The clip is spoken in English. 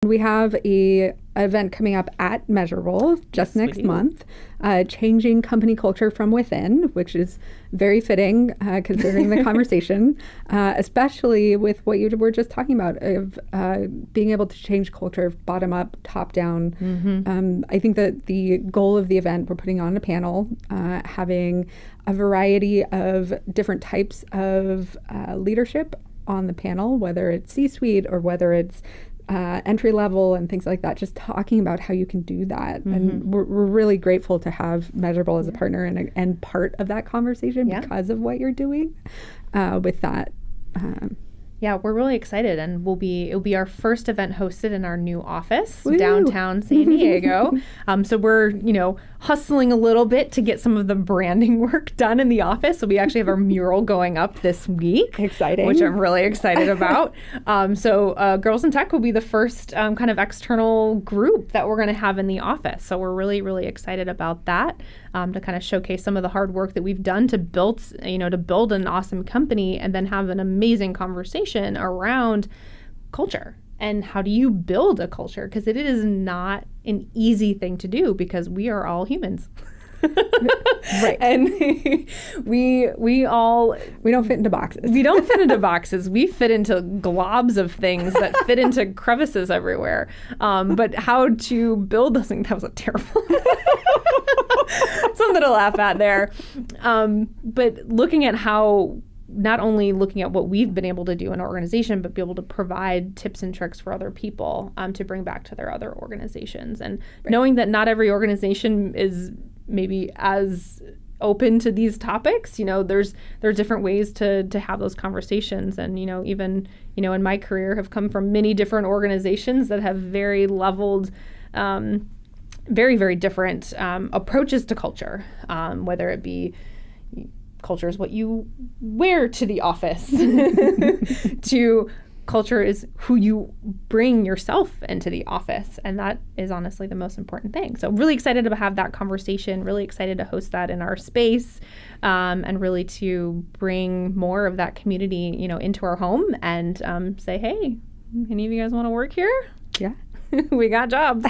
We have a event coming up at Measurabl just next month, changing company culture from within, which is very fitting considering the conversation, especially with what you were just talking about of being able to change culture bottom up, top down. Mm-hmm. I think that the goal of the event, we're putting on a panel, having a variety of different types of leadership on the panel, whether it's C-suite or whether it's entry level and things like that, just talking about how you can do that. Mm-hmm. And we're really grateful to have Measurabl as a partner and part of that conversation because of what you're doing with that. Yeah, we're really excited, and it'll be our first event hosted in our new office downtown San Diego. So we're hustling a little bit to get some of the branding work done in the office. So we actually have our mural going up this week, exciting, which I'm really excited about. So Girls in Tech will be the first kind of external group that we're going to have in the office. So we're really, really excited about that. To kind of showcase some of the hard work that we've done to build an awesome company and then have an amazing conversation around culture and how do you build a culture, because it is not an easy thing to do because we are all humans. Right. And we don't fit into boxes. We don't fit into boxes. We fit into globs of things that fit into crevices everywhere. But how to build those things, that was a terrible something to laugh at there. But looking at how, not only looking at what we've been able to do in our organization, but be able to provide tips and tricks for other people to bring back to their other organizations. And knowing that not every organization is maybe as open to these topics, there are different ways to have those conversations. And, even, in my career have come from many different organizations that have very leveled, very, very different approaches to culture, whether it be culture is what you wear to the office to culture is who you bring yourself into the office. And that is honestly the most important thing. So really excited to have that conversation, really excited to host that in our space, and really to bring more of that community, into our home and say, hey, any of you guys want to work here? Yeah. We got jobs.